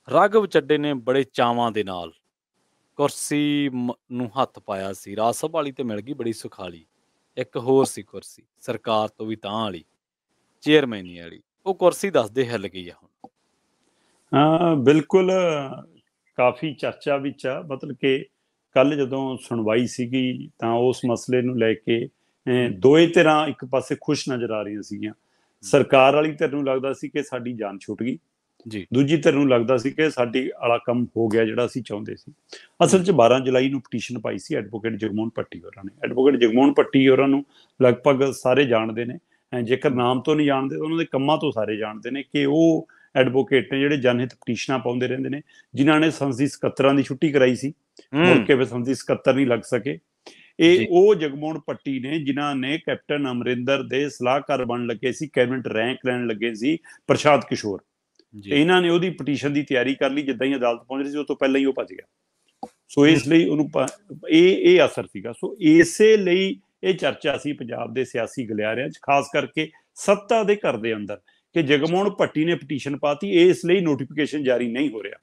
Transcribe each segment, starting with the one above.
ਰਾਘਵ ਚੱਡੇ ਨੇ ਬੜੇ ਚਾਵਾਂ ਦੇ ਨਾਲ ਕੁਰਸੀ ਨੂੰ ਹੱਥ ਪਾਇਆ ਸੀ। ਰਾਜ ਸਭਾ ਵਾਲੀ ਤੇ ਮਿਲ ਗਈ ਬੜੀ ਸੁਖਾਲੀ। ਇੱਕ ਹੋਰ ਸੀ ਕੁਰਸੀ ਸਰਕਾਰ ਤੋਂ ਵੀ ਤਾਂ ਵਾਲੀ, ਚੇਅਰਮੈਨੀ ਵਾਲੀ। ਉਹ ਕੁਰਸੀ ਦੱਸਦੇ ਹਿੱਲ ਗਈ ਆ ਹੁਣ। ਹਾਂ ਬਿਲਕੁਲ, ਕਾਫੀ ਚਰਚਾ ਵਿੱਚ ਆ। ਮਤਲਬ ਕਿ ਕੱਲ ਜਦੋਂ ਸੁਣਵਾਈ ਸੀਗੀ ਤਾਂ ਉਸ ਮਸਲੇ ਨੂੰ ਲੈ ਕੇ ਦੋਏ ਧਿਰਾਂ ਇੱਕ ਪਾਸੇ ਖੁਸ਼ ਨਜ਼ਰ ਆ ਰਹੀਆਂ ਸੀਗੀਆਂ। ਸਰਕਾਰ ਵਾਲੀ ਧਿਰ ਨੂੰ ਲੱਗਦਾ ਸੀ ਕਿ ਸਾਡੀ ਜਾਨ ਛੁੱਟ ਗਈ, ਜੀ ਦੂਜੀ ਧਿਰ ਨੂੰ ਲੱਗਦਾ ਸੀ ਕਿ ਸਾਡੀ ਵਾਲਾ ਕੰਮ ਹੋ ਗਿਆ ਜਿਹੜਾ ਅਸੀਂ ਚਾਹੁੰਦੇ ਸੀ। ਅਸਲ 'ਚ 12 ਜੁਲਾਈ ਨੂੰ ਪਟੀਸ਼ਨ ਪਾਈ ਸੀ ਐਡਵੋਕੇਟ ਜਗਮੋਹਨ ਭੱਟੀ ਹੋਰਾਂ ਨੇ। ਐਡਵੋਕੇਟ ਜਗਮੋਹਨ ਭੱਟੀ ਹੋਰਾਂ ਨੂੰ ਲਗਭਗ ਸਾਰੇ ਜਾਣਦੇ ਨੇ, ਜੇਕਰ ਨਾਮ ਤੋਂ ਨਹੀਂ ਜਾਣਦੇ ਤਾਂ ਉਹਨਾਂ ਦੇ ਕੰਮਾਂ ਤੋਂ ਸਾਰੇ ਜਾਣਦੇ ਨੇ ਕਿ ਉਹ ਐਡਵੋਕੇਟ ਨੇ ਜਿਹੜੇ ਜਨਹਿਤ ਪਟੀਸ਼ਨਾਂ ਪਾਉਂਦੇ ਰਹਿੰਦੇ ਨੇ, ਜਿਨ੍ਹਾਂ ਨੇ ਸੰਸਦੀ ਸਕੱਤਰਾਂ ਦੀ ਛੁੱਟੀ ਕਰਾਈ ਸੀ, ਮੁੜ ਕੇ ਫਿਰ ਸੰਸਦੀ ਸਕੱਤਰ ਨਹੀਂ ਲੱਗ ਸਕੇ। ਇਹ ਉਹ ਜਗਮੋਹਨ ਭੱਟੀ ਨੇ ਜਿਨ੍ਹਾਂ ਨੇ ਕੈਪਟਨ ਅਮਰਿੰਦਰ ਦੇ ਸਲਾਹਕਾਰ ਬਣਨ ਲੱਗੇ ਸੀ, ਕੈਬਨਿਟ ਰੈਂਕ ਲੈਣ ਲੱਗੇ ਸੀ ਪ੍ਰਸ਼ਾਂਤ ਕਿਸ਼ੋਰ, ਤੇ ਇਹਨਾਂ ਨੇ ਉਹਦੀ ਪਟੀਸ਼ਨ ਦੀ ਤਿਆਰੀ ਕਰ ਲਈ। ਜਿੱਦਾਂ ਹੀ ਅਦਾਲਤ ਪਹੁੰਚ ਰਹੀ ਸੀ, ਉਸ ਤੋਂ ਪਹਿਲਾਂ ਹੀ ਉਹ ਭੱਜ ਗਿਆ। ਸੋ ਇਸ ਲਈ ਉਹਨੂੰ ਇਹ ਅਸਰ ਸੀਗਾ। ਸੋ ਇਸੇ ਲਈ ਇਹ ਚਰਚਾ ਸੀ ਪੰਜਾਬ ਦੇ ਸਿਆਸੀ ਗਲਿਆਰਿਆਂ 'ਚ, ਖਾਸ ਕਰਕੇ ਸੱਤਾ ਦੇ ਘਰ ਦੇ ਅੰਦਰ, ਕਿ ਜਗਮੋਹਨ ਭੱਟੀ ਨੇ ਪਟੀਸ਼ਨ ਪਾਤੀ, ਇਸ ਲਈ ਨੋਟੀਫਿਕੇਸ਼ਨ ਜਾਰੀ ਨਹੀਂ ਹੋ ਰਿਹਾ।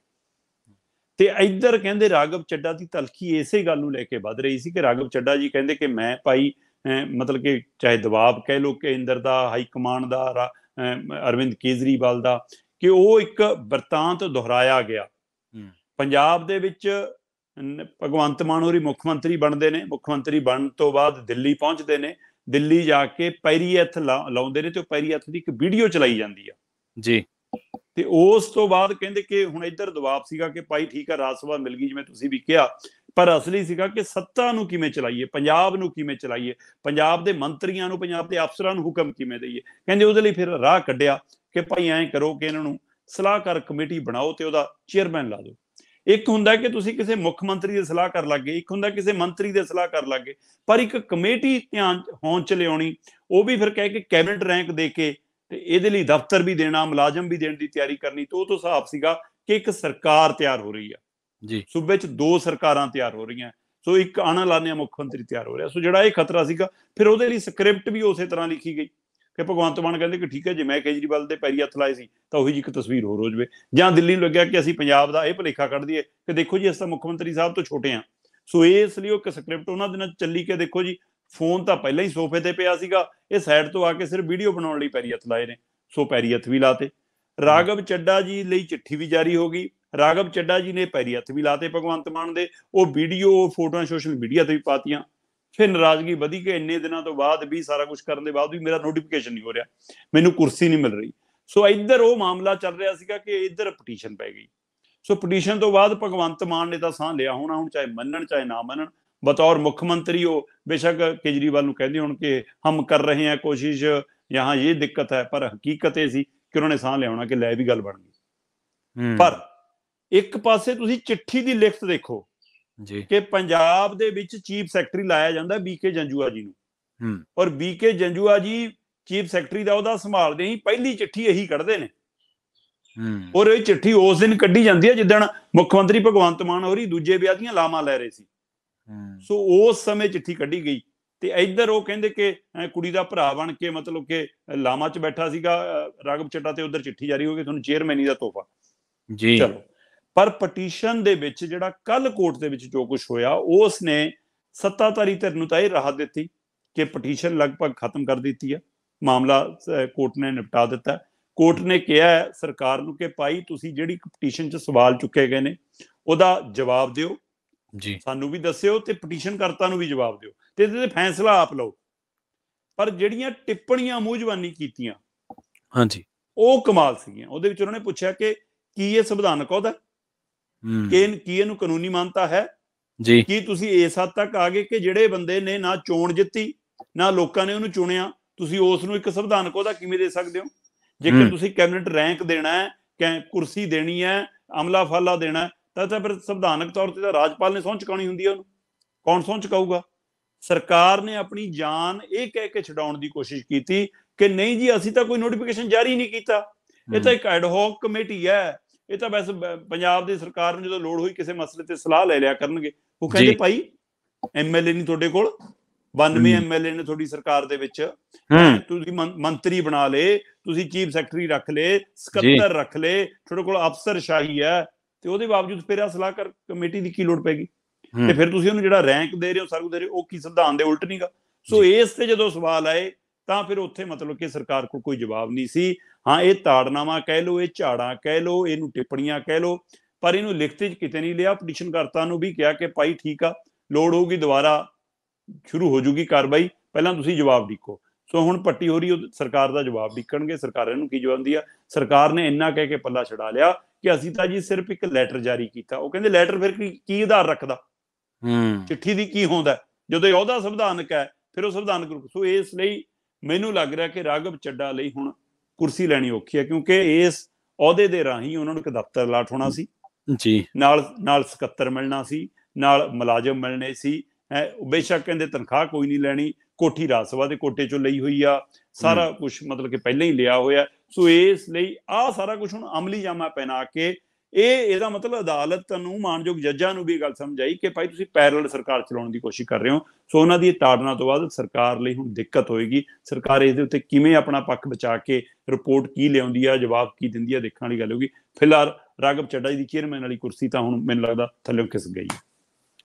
ਤੇ ਇੱਧਰ ਕਹਿੰਦੇ ਰਾਘਵ ਚੱਡਾ ਦੀ ਤਲਖੀ ਇਸੇ ਗੱਲ ਨੂੰ ਲੈ ਕੇ ਵੱਧ ਰਹੀ ਸੀ ਕਿ ਰਾਘਵ ਚੱਡਾ ਜੀ ਕਹਿੰਦੇ ਕਿ ਮੈਂ ਭਾਈ ਮਤਲਬ ਕਿ ਚਾਹੇ ਦਬਾਅ ਕਹਿ ਲਓ ਕੇਂਦਰ ਦਾ, ਹਾਈ ਕਮਾਂਡ ਦਾ, ਅਰਵਿੰਦ ਕੇਜਰੀਵਾਲ ਦਾ, ਕਿ ਉਹ ਇੱਕ ਬਰਤਾਂਤ ਦੁਹਰਾਇਆ ਗਿਆ। ਪੰਜਾਬ ਦੇ ਵਿੱਚ ਭਗਵੰਤ ਮਾਨ ਹੋਰੀ ਮੁੱਖ ਮੰਤਰੀ ਬਣਦੇ ਨੇ, ਮੁੱਖ ਮੰਤਰੀ ਬਣਨ ਤੋਂ ਬਾਅਦ ਦਿੱਲੀ ਪਹੁੰਚਦੇ ਨੇ, ਦਿੱਲੀ ਜਾ ਕੇ ਪੈਰੀ ਹੱਥ ਲਾਉਂਦੇ ਨੇ, ਤੇ ਉਹ ਪੈਰੀ ਹੱਥ ਦੀ ਇੱਕ ਵੀਡੀਓ ਚਲਾਈ ਜਾਂਦੀ ਆ ਜੀ। ਤੇ ਉਸ ਤੋਂ ਬਾਅਦ ਕਹਿੰਦੇ ਕਿ ਹੁਣ ਇੱਧਰ ਦਬਾਅ ਸੀਗਾ ਕਿ ਭਾਈ ਠੀਕ ਆ, ਰਾਜ ਸਭਾ ਮਿਲ ਗਈ ਜਿਵੇਂ ਤੁਸੀਂ ਵੀ ਕਿਹਾ, ਪਰ ਅਸਲੀ ਸੀਗਾ ਕਿ ਸੱਤਾ ਨੂੰ ਕਿਵੇਂ ਚਲਾਈਏ, ਪੰਜਾਬ ਨੂੰ ਕਿਵੇਂ ਚਲਾਈਏ, ਪੰਜਾਬ ਦੇ ਮੰਤਰੀਆਂ ਨੂੰ, ਪੰਜਾਬ ਦੇ ਅਫਸਰਾਂ ਨੂੰ ਹੁਕਮ ਕਿਵੇਂ ਦਈਏ। ਕਹਿੰਦੇ ਉਹਦੇ ਲਈ ਫਿਰ ਰਾਹ ਕੱਢਿਆ ਕਿ ਭਾਈ ਐਂ ਕਰੋ ਕਿ ਇਹਨਾਂ ਨੂੰ ਸਲਾਹਕਾਰ ਕਮੇਟੀ ਬਣਾਓ ਤੇ ਉਹਦਾ ਚੇਅਰਮੈਨ ਲਾ ਦਿਓ। ਇੱਕ ਹੁੰਦਾ ਕਿ ਤੁਸੀਂ ਕਿਸੇ ਮੁੱਖ ਮੰਤਰੀ ਦੇ ਸਲਾਹ ਕਰ ਲੱਗੇ, ਇੱਕ ਹੁੰਦਾ ਕਿਸੇ ਮੰਤਰੀ ਦੇ ਸਲਾਹ ਕਰ ਲੱਗੇ, ਪਰ ਇੱਕ ਕਮੇਟੀ ਧਿਆਨ ਹੋਂਦ ਚ ਲਿਆਉਣੀ, ਉਹ ਵੀ ਫਿਰ ਕਹਿ ਕੇ ਕੈਬਨਿਟ ਰੈਂਕ ਦੇ ਕੇ, ਤੇ ਇਹਦੇ ਲਈ ਦਫ਼ਤਰ ਵੀ ਦੇਣਾ, ਮੁਲਾਜ਼ਮ ਵੀ ਦੇਣ ਦੀ ਤਿਆਰੀ ਕਰਨੀ। ਤੇ ਉਹ ਤੋਂ ਹਿਸਾਬ ਸੀਗਾ ਕਿ ਇੱਕ ਸਰਕਾਰ ਤਿਆਰ ਹੋ ਰਹੀ ਆ ਜੀ, ਸੂਬੇ 'ਚ 2 ਸਰਕਾਰਾਂ ਤਿਆਰ ਹੋ ਰਹੀਆਂ। ਸੋ ਇੱਕ ਆਣਾ ਲਾਣਿਆ ਮੁੱਖ ਮੰਤਰੀ ਤਿਆਰ ਹੋ ਰਿਹਾ। ਸੋ ਜਿਹੜਾ ਇਹ ਖਤਰਾ ਸੀਗਾ, ਫਿਰ ਉਹਦੇ ਲਈ ਸਕ੍ਰਿਪਟ ਵੀ ਉਸੇ ਤਰ੍ਹਾਂ ਲਿਖੀ ਗਈ ਕਿ ਭਗਵੰਤ ਮਾਨ ਕਹਿੰਦੇ ਕਿ ਠੀਕ ਹੈ, ਜੇ ਮੈਂ ਕੇਜਰੀਵਾਲ ਦੇ ਪੈਰੀ ਹੱਥ ਲਾਏ ਸੀ ਤਾਂ ਉਹੀ ਜਿਹੀ ਇੱਕ ਤਸਵੀਰ ਹੋਰ ਹੋ ਜਾਵੇ। ਜਾਂ ਦਿੱਲੀ ਨੂੰ ਲੱਗਿਆ ਕਿ ਅਸੀਂ ਪੰਜਾਬ ਦਾ ਇਹ ਭੁਲੇਖਾ ਕੱਢ ਦਈਏ ਕਿ ਦੇਖੋ ਜੀ ਅਸੀਂ ਤਾਂ ਮੁੱਖ ਮੰਤਰੀ ਸਾਹਿਬ ਤੋਂ ਛੋਟੇ ਹਾਂ। ਸੋ ਇਸ ਲਈ ਉਹ ਇੱਕ ਸਕ੍ਰਿਪਟ ਉਹਨਾਂ ਦਿਨਾਂ 'ਚ ਚੱਲੀ ਕਿ ਦੇਖੋ ਜੀ ਫੋਨ ਤਾਂ ਪਹਿਲਾਂ ਹੀ ਸੋਫੇ ਤੇ ਪਿਆ ਸੀਗਾ, ਇਹ ਸਾਈਡ ਤੋਂ ਆ ਕੇ ਸਿਰਫ ਵੀਡੀਓ ਬਣਾਉਣ ਲਈ ਪੈਰੀ ਹੱਥ ਲਾਏ ਨੇ। ਸੋ ਪੈਰੀ ਹੱਥ ਵੀ ਲਾਤੇ। ਰਾਘਵ ਚੱਡਾ ਜੀ ਲਈ ਚਿੱਠੀ ਵੀ ਜਾਰੀ ਹੋ ਗਈ, ਰਾਘਵ ਚੱਡਾ ਜੀ ਨੇ ਪੈਰੀ ਹੱਥ ਵੀ ਲਾਤੇ ਭਗਵੰਤ ਮਾਨ ਦੇ। ਉਹ ਵੀਡੀਓ ਫੋਟੋਆਂ ਸੋਸ਼ਲ ਮੀਡੀਆ ਤੇ ਵੀ ਪਾਤੀਆਂ। ਫਿਰ ਨਾਰਾਜ਼ਗੀ ਵਧੀ ਕਿ ਇੰਨੇ ਦਿਨਾਂ ਤੋਂ ਬਾਅਦ ਵੀ, ਸਾਰਾ ਕੁਝ ਕਰਨ ਦੇ ਬਾਅਦ ਵੀ ਮੇਰਾ ਨੋਟੀਫਿਕੇਸ਼ਨ ਨਹੀਂ ਹੋ ਰਿਹਾ, ਮੈਨੂੰ ਕੁਰਸੀ ਨਹੀਂ ਮਿਲ ਰਹੀ। ਸੋ ਇੱਧਰ ਉਹ ਮਾਮਲਾ ਚੱਲ ਰਿਹਾ ਸੀਗਾ ਕਿ ਇੱਧਰ ਪਟੀਸ਼ਨ ਪੈ ਗਈ। ਸੋ ਪਟੀਸ਼ਨ ਤੋਂ ਬਾਅਦ ਭਗਵੰਤ ਮਾਨ ਨੇ ਤਾਂ ਸਾਹ ਲਿਆ ਹੋਣਾ, ਹੁਣ ਚਾਹੇ ਮੰਨਣ ਚਾਹੇ ਨਾ ਮੰਨਣ। ਬਤੌਰ ਮੁੱਖ ਮੰਤਰੀ ਉਹ ਬੇਸ਼ੱਕ ਕੇਜਰੀਵਾਲ ਨੂੰ ਕਹਿੰਦੇ ਹੁਣ ਕਿ ਹਮ ਕਰ ਰਹੇ हैं कोशिश, यहाँ ये दिक्कत है, पर हकीकत ਇਹ ਸੀ ਕਿ ਉਹਨਾਂ ਨੇ ਸਾਹ ਲਿਆਉਣਾ ਕਿ ਲੈ ਵੀ ਗੱਲ ਬਣ ਗਈ। ਪਰ ਇੱਕ ਪਾਸੇ ਤੁਸੀਂ ਚਿੱਠੀ ਦੀ ਲਿਖਤ ਦੇਖੋ ਜੀ ਕਿ ਪੰਜਾਬ ਦੇ ਵਿੱਚ ਚੀਫ ਸੈਕਟਰੀ ਲਾਇਆ ਜਾਂਦਾ ਬੀਕੇ ਜੰਜੂਆ ਜੀ ਨੂੰ, ਔਰ ਬੀਕੇ ਜੰਜੂਆ ਜੀ ਚੀਫ ਸੈਕਟਰੀ ਦਾ ਉਹਦਾ ਸੰਭਾਲਦੇ ਹੀ ਪਹਿਲੀ ਚਿੱਠੀ ਇਹੀ ਕੱਢਦੇ ਨੇ। ਔਰ ਇਹ ਚਿੱਠੀ ਉਸ ਦਿਨ ਕੱਢੀ ਜਾਂਦੀ ਹੈ ਜਿੱਦਣ ਮੁੱਖ ਮੰਤਰੀ ਭਗਵੰਤ ਮਾਨ ਹੋਰੀ ਦੂਜੇ ਵਿਆਹ ਦੀਆਂ ਲਾਵਾਂ ਲੈ ਰਹੇ ਸੀ। ਸੋ ਉਸ ਸਮੇਂ ਚਿੱਠੀ ਕੱਢੀ ਗਈ। ਤੇ ਇੱਧਰ ਉਹ ਕਹਿੰਦੇ ਕਿ ਕੁੜੀ ਦਾ ਭਰਾ ਬਣ ਕੇ ਮਤਲਬ ਕਿ ਲਾਵਾਂ 'ਚ ਬੈਠਾ ਸੀਗਾ ਰਾਘਵ ਚੱਡਾ, ਤੇ ਉਧਰ ਚਿੱਠੀ ਜਾਰੀ ਹੋ ਗਈ, ਤੁਹਾਨੂੰ ਚੇਅਰਮੈਨੀ ਦਾ ਤੋਹਫਾ ਜੀ। ਚਲੋ, ਪਰ ਪਟੀਸ਼ਨ ਦੇ ਵਿੱਚ ਜਿਹੜਾ ਕੱਲ ਕੋਰਟ ਦੇ ਵਿੱਚ ਜੋ ਕੁਝ ਹੋਇਆ, ਉਸ ਨੇ ਸੱਤਾਧਾਰੀ ਧਿਰ ਨੂੰ ਤਾਂ ਇਹ ਰਾਹਤ ਦਿੱਤੀ ਕਿ ਪਟੀਸ਼ਨ ਲਗਭਗ ਖਤਮ ਕਰ ਦਿੱਤੀ ਹੈ, ਮਾਮਲਾ ਕੋਰਟ ਨੇ ਨਿਪਟਾ ਦਿੱਤਾ। ਕੋਰਟ ਨੇ ਕਿਹਾ ਸਰਕਾਰ ਨੂੰ ਕਿ ਭਾਈ ਤੁਸੀਂ ਜਿਹੜੀ ਪਟੀਸ਼ਨ 'ਚ ਸਵਾਲ ਚੁੱਕੇ ਗਏ ਨੇ ਉਹਦਾ ਜਵਾਬ ਦਿਓ ਜੀ, ਸਾਨੂੰ ਵੀ ਦੱਸਿਓ ਤੇ ਪਟੀਸ਼ਨ ਕਰਤਾ ਨੂੰ ਵੀ ਜਵਾਬ ਦਿਓ, ਤੇ ਇਹਦੇ ਤੇ ਫੈਸਲਾ ਆਪ ਲਓ। ਪਰ ਜਿਹੜੀਆਂ ਟਿੱਪਣੀਆਂ ਮੂੰਹ ਜ਼ਬਾਨੀ ਕੀਤੀਆਂ ਹਾਂਜੀ, ਉਹ ਕਮਾਲ ਸੀਗੀਆਂ। ਉਹਦੇ ਵਿੱਚ ਉਹਨਾਂ ਨੇ ਪੁੱਛਿਆ ਕਿ ਕੀ ਇਹ ਸੰਵਿਧਾਨਕ ਅਹੁਦਾ, ਕੀ ਇਹਨੂੰ ਕਾਨੂੰਨੀ ਮਾਨਤਾ ਹੈ ਜੀ, ਕੀ ਤੁਸੀਂ ਇਸ ਹੱਦ ਤੱਕ ਆ ਗਏ ਕਿ ਜਿਹੜੇ ਬੰਦੇ ਨੇ ਨਾ ਚੋਣ ਜਿੱਤੀ ਨਾ ਲੋਕਾਂ ਨੇ ਉਹਨੂੰ ਚੁਣਿਆ, ਤੁਸੀਂ ਉਸ ਨੂੰ ਇੱਕ ਸੰਵਿਧਾਨਕ ਅਹੁਦਾ ਕਿਵੇਂ ਦੇ ਸਕਦੇ ਹੋ? ਜੇਕਰ ਤੁਸੀਂ ਕੈਬਨਿਟ ਰੈਂਕ ਦੇਣਾ ਹੈ, ਕੁਰਸੀ ਦੇਣੀ ਹੈ, ਅਮਲਾ ਫਾਲਾ ਦੇਣਾ, ਤਾਂ ਫਿਰ ਸੰਵਿਧਾਨਕ ਤੌਰ ਤੇ ਤਾਂ ਰਾਜਪਾਲ ਨੇ ਸਹੁੰ ਚੁਕਾਉਣੀ ਹੁੰਦੀ ਹੈ, ਉਹਨੂੰ ਕੌਣ ਸਹੁੰ ਚੁਕਾਊਗਾ? ਸਰਕਾਰ ਨੇ ਆਪਣੀ ਜਾਨ ਇਹ ਕਹਿ ਕੇ ਛਡਾਉਣ ਦੀ ਕੋਸ਼ਿਸ਼ ਕੀਤੀ ਕਿ ਨਹੀਂ ਜੀ ਅਸੀਂ ਤਾਂ ਕੋਈ ਨੋਟੀਫਿਕੇਸ਼ਨ ਜਾਰੀ ਨਹੀਂ ਕੀਤਾ, ਇਹ ਤਾਂ ਇੱਕ ਐਡਹੌਕ ਕਮੇਟੀ ਹੈ, ਇਹ ਤਾਂ ਬਸ ਪੰਜਾਬ ਦੀ ਸਰਕਾਰ ਨੂੰ ਜਦੋਂ ਲੋੜ ਹੋਈ ਕਿਸੇ ਮਸਲੇ ਤੇ ਸਲਾਹ ਲੈ ਲਿਆ ਕਰਨਗੇ। ਉਹ ਕਹਿੰਦੇ ਭਾਈ ਐਮਐਲਏ ਨਹੀਂ ਤੁਹਾਡੇ ਕੋਲ, 92 MLA ਨੇ ਤੁਹਾਡੀ ਸਰਕਾਰ ਦੇ ਵਿੱਚ, ਤੁਸੀਂ ਮੰਤਰੀ ਬਣਾ ਲਏ, ਤੁਸੀਂ ਚੀਫ ਸੈਕਟਰੀ ਰੱਖ ਲਏ, ਸਕੱਤਰ ਰੱਖ ਲਏ, ਤੁਹਾਡੇ ਕੋਲ ਅਫਸਰਸ਼ਾਹੀ ਹੈ, ਤੇ ਉਹਦੇ ਬਾਵਜੂਦ ਫਿਰ ਆ ਸਲਾਹਕਾਰ ਕਮੇਟੀ ਦੀ ਕੀ ਲੋੜ ਪੈ ਗਈ? ਤੇ ਫਿਰ ਤੁਸੀਂ ਉਹਨੂੰ ਜਿਹੜਾ ਰੈਂਕ ਦੇ ਰਹੇ ਹੋ, ਸਰਵ ਦੇ ਰਹੇ ਹੋ, ਉਹ ਕੀ ਸੰਵਿਧਾਨ ਦੇ ਉਲਟ ਨਹੀਂਗਾ? ਸੋ ਇਸ ਤੇ ਜਦੋਂ ਸਵਾਲ ਆਏ ਤਾਂ ਫਿਰ ਉੱਥੇ ਮਤਲਬ ਕਿ ਸਰਕਾਰ ਕੋਲ ਕੋਈ ਜਵਾਬ ਨਹੀਂ ਸੀ। ਹਾਂ, ਇਹ ਤਾੜਨਾਮਾ ਕਹਿ ਲਓ, ਇਹ ਝਾੜਾਂ ਕਹਿ ਲਓ, ਇਹਨੂੰ ਟਿੱਪਣੀਆਂ ਕਹਿ ਲਓ, ਪਰ ਇਹਨੂੰ ਲਿਖਤ 'ਚ ਕਿਤੇ ਨਹੀਂ ਲਿਆ। ਪਟੀਸ਼ਨਕਰਤਾ ਨੂੰ ਵੀ ਕਿਹਾ ਕਿ ਭਾਈ ਠੀਕ ਆ, ਲੋੜ ਹੋਊਗੀ ਦੁਬਾਰਾ ਸ਼ੁਰੂ ਹੋ ਜੂਗੀ ਕਾਰਵਾਈ, ਪਹਿਲਾਂ ਤੁਸੀਂ ਜਵਾਬ ਲਿਖੋ। ਸੋ ਹੁਣ ਭੱਟੀ ਹੋਰੀ ਸਰਕਾਰ ਦਾ ਜਵਾਬ ਲਿਖਣਗੇ। ਸਰਕਾਰ ਇਹਨੂੰ ਕੀ ਜਵਾਬ ਦਿੰਦੀ ਆ? ਸਰਕਾਰ ਨੇ ਇੰਨਾ ਕਹਿ ਕੇ ਪੱਲਾ ਛਡਾ ਲਿਆ ਕਿ ਅਸੀਂ ਤਾਂ ਜੀ ਸਿਰਫ ਇੱਕ ਲੈਟਰ ਜਾਰੀ ਕੀਤਾ। ਉਹ ਕਹਿੰਦੇ ਲੈਟਰ ਫਿਰ ਕੀ ਆਧਾਰ ਰੱਖਦਾ? ਚਿੱਠੀ ਦੀ ਕੀ ਹੁੰਦਾ ਜਦੋਂ ਇਹ ਅਹੁਦਾ ਸੰਵਿਧਾਨਕ ਹੈ? ਫਿਰ ਉਹ ਸੰਵਿਧਾਨਕ ਰੂਪ। ਸੋ ਇਸ ਲਈ ਮੈਨੂੰ ਲੱਗ ਰਿਹਾ ਕਿ ਰਾਘਵ ਚੱਡਾ ਲਈ ਹੁਣ ਕੁਰਸੀ ਲੈਣੀ ਔਖੀ ਹੈ, ਕਿਉਂਕਿ ਇਸ ਅਹੁਦੇ ਦੇ ਰਾਹੀਂ ਉਹਨਾਂ ਨੂੰ ਇੱਕ ਦਫ਼ਤਰ ਅਲਾਟ ਹੋਣਾ ਸੀ ਜੀ, ਨਾਲ ਸਕੱਤਰ ਮਿਲਣਾ ਸੀ, ਨਾਲ ਮੁਲਾਜ਼ਮ ਮਿਲਣੇ ਸੀ। ਬੇਸ਼ੱਕ ਕਹਿੰਦੇ ਤਨਖਾਹ ਕੋਈ ਨਹੀਂ ਲੈਣੀ, ਕੋਠੀ ਰਾਜ ਸਭਾ ਦੇ ਕੋਟੇ ਚੋਂ ਲਈ ਹੋਈ ਆ, ਸਾਰਾ ਕੁਛ ਮਤਲਬ ਕਿ ਪਹਿਲਾਂ ਹੀ ਲਿਆ ਹੋਇਆ। ਸੋ ਇਸ ਲਈ ਆਹ ਸਾਰਾ ਕੁਛ ਹੁਣ ਅਮਲੀ ਜਾਮਾ ਪਹਿਨਾ ਕੇ ਇਹਦਾ ਮਤਲਬ ਅਦਾਲਤ ਨੂੰ, ਮਾਨਯੋਗ ਜੱਜਾਂ ਨੂੰ ਵੀ ਗੱਲ ਸਮਝ ਆਈ ਕਿ ਭਾਈ ਤੁਸੀਂ ਪੈਰਲਲ ਸਰਕਾਰ ਚਲਾਉਣ ਦੀ ਕੋਸ਼ਿਸ਼ ਕਰ ਰਹੇ ਹੋ। ਸੋ ਉਹਨਾਂ ਦੀ ਤਾੜਨਾ ਤੋਂ ਬਾਅਦ ਸਰਕਾਰ ਲਈ ਹੁਣ ਦਿੱਕਤ ਹੋਏਗੀ। ਸਰਕਾਰ ਇਹਦੇ ਉੱਤੇ ਕਿਵੇਂ ਆਪਣਾ ਪੱਖ ਬਚਾ ਕੇ ਰਿਪੋਰਟ ਕੀ ਲਿਆਉਂਦੀ ਆ, ਜਵਾਬ ਕੀ ਦਿੰਦੀ ਆ, ਦੇਖਣ ਵਾਲੀ ਗੱਲ ਹੋਊਗੀ। ਫਿਲਹਾਲ ਰਾਘਵ ਚੱਡਾ ਜੀ ਦੀ ਚੇਅਰਮੈਨ ਵਾਲੀ ਕੁਰਸੀ ਤਾਂ ਹੁਣ ਮੈਨੂੰ ਲੱਗਦਾ ਥੱਲੇ ਖਿਸਕ ਗਈ ਹੈ।